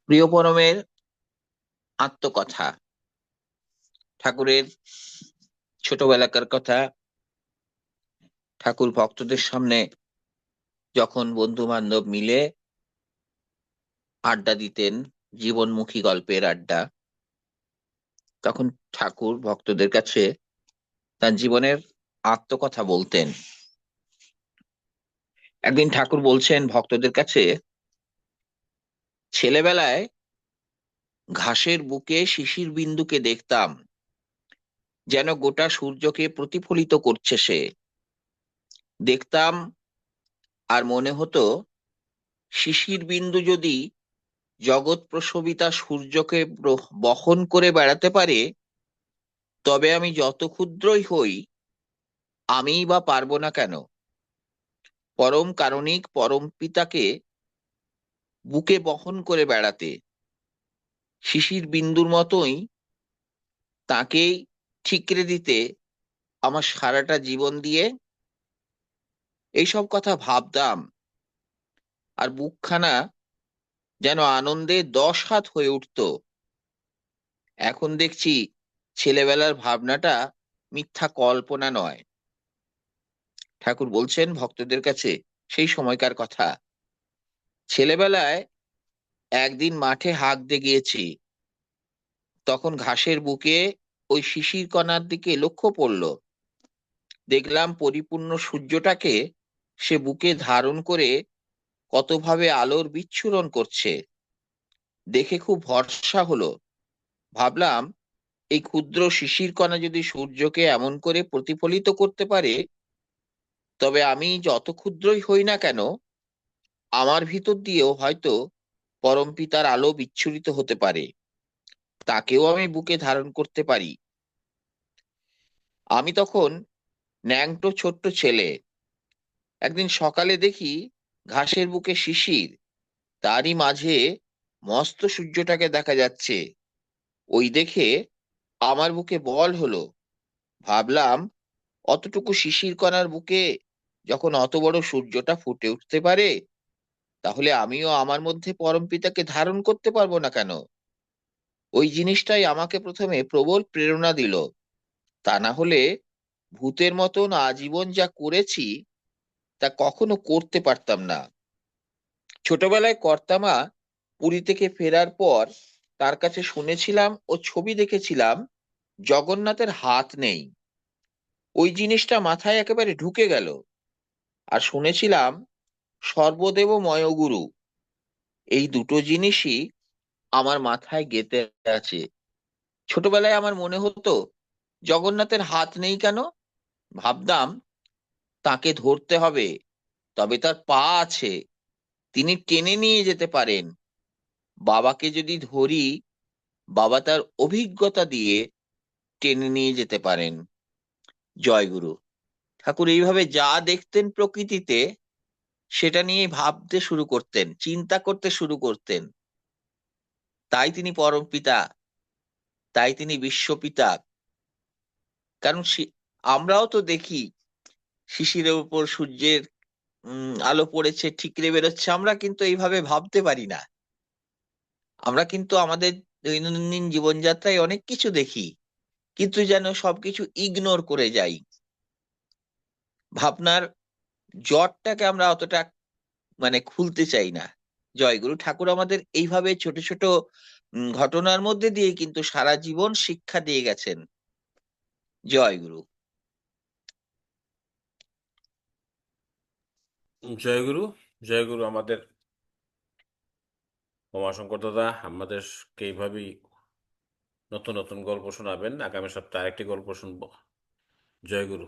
প্রিয় পরমের আত্মকথা। ঠাকুরের ছোটবেলাকার কথা। ঠাকুর ভক্তদের সামনে যখন বন্ধু বান্ধব মিলে আড্ডা দিতেন, জীবনমুখী গল্পের আড্ডা, তখন ঠাকুর ভক্তদের কাছে তার জীবনের আত্মকথা বলতেন। একদিন ঠাকুর বলছেন ভক্তদের কাছে, ছেলেবেলায় ঘাসের বুকে শিশির বিন্দুকে দেখতাম, যেন গোটা সূর্যকে প্রতিফলিত করছে সে। দেখতাম আর মনে হতো, শিশির বিন্দু যদি জগৎ প্রসবিতা সূর্যকে বহন করে বেড়াতে পারে, তবে আমি যত ক্ষুদ্রই হই, আমিই বা পারবো না কেন? পরম কারণিক পরম পিতাকে বুকে বহন করে বেড়াতে, শিশির বিন্দুর মতোই তাকেই ঠিকরে দিতে আমার সারাটা জীবন দিয়ে। এইসব কথা ভাবতাম, আর বুকখানা যেন আনন্দে 10 হাত হয়ে উঠত। এখন দেখছি ছেলেবেলার ভাবনাটা মিথ্যা কল্পনা নয়। ঠাকুর বলছেন ভক্তদের কাছে সেই সময়কার কথা। ছেলেবেলায় একদিন মাঠে হাঁকতে গিয়েছি, তখন ঘাসের বুকে ওই শিশির কণার দিকে লক্ষ্য পড়ল। দেখলাম পরিপূর্ণ সূর্যটাকে সে বুকে ধারণ করে কতভাবে আলোর বিচ্ছুরণ করছে। দেখে খুব ভরসা হলো। ভাবলাম, এই ক্ষুদ্র শিশির কণা যদি সূর্যকে এমন করে প্রতিফলিত করতে পারে, তবে আমি যত ক্ষুদ্রই হই না কেন, আমার ভিতর দিয়েও হয়তো পরমপিতার আলো বিচ্ছুরিত হতে পারে। তাকেও আমি বুকে ধারণ করতে পারি। আমি তখন ন্যাংটো ছোট্ট ছেলে। একদিন সকালে দেখি ঘাসের বুকে শিশির, তারই মাঝে মস্ত সূর্যটাকে দেখা যাচ্ছে। ওই দেখে আমার বুকে বল হলো। ভাবলাম, অতটুকু শিশির কণার বুকে যখন অত বড় সূর্যটা ফুটে উঠতে পারে, তাহলে আমিও আমার মধ্যে পরমপিতাকে ধারণ করতে পারবো না কেন? ওই জিনিসটাই আমাকে প্রথমে প্রবল প্রেরণা দিল। তা না হলে ভূতের মতন আজীবন যা করেছি, তা কখনো করতে পারতাম না। ছোটবেলায় কর্তামা পুরী থেকে ফেরার পর তার কাছে শুনেছিলাম ও ছবি দেখেছিলাম, জগন্নাথের হাত নেই। ওই জিনিসটা মাথায় একেবারে ঢুকে গেল। আর শুনেছিলাম সর্বদেবময় গুরু। এই দুটো জিনিসই আমার মাথায় গেঁথে আছে। ছোটবেলায় আমার মনে হতো, জগন্নাথের হাত নেই কেন? ভাবতাম, তাকে ধরতে হবে, তবে তার পা আছে, তিনি টেনে নিয়ে যেতে পারেন। বাবাকে যদি ধরি, বাবা তার অভিজ্ঞতা দিয়ে টেনে নিয়ে যেতে পারেন। জয়গুরু। ঠাকুর এইভাবে যা দেখতেন প্রকৃতিতে, সেটা নিয়ে ভাবতে শুরু করতেন, চিন্তা করতে শুরু করতেন। তাই তিনি পরম পিতা, তাই তিনি বিশ্বপিতা। কারণ আমরাও তো দেখি শিশিরের উপর সূর্যের আলো পড়েছে, ঠিকরে বেরোচ্ছে, আমরা কিন্তু এইভাবে ভাবতে পারি না। আমরা কিন্তু আমাদের দৈনন্দিন জীবনযাত্রায় অনেক কিছু দেখি, কিন্তু যেন সবকিছু ইগনোর করে যাই। ভাবনার জটটাকে আমরা অতটা খুলতে চাই না। জয়গুরু। ঠাকুর আমাদের এইভাবে ছোট ছোট ঘটনার মধ্যে দিয়ে কিন্তু সারা জীবন শিক্ষা দিয়ে গেছেন। জয়গুরু। জয়গুরু। জয়গুরু আমাদের উমাশঙ্কর দাদা আমাদেরকে এইভাবেই নতুন নতুন গল্প শোনাবেন। আগামী সপ্তাহে আরেকটি গল্প শুনবো। জয়গুরু।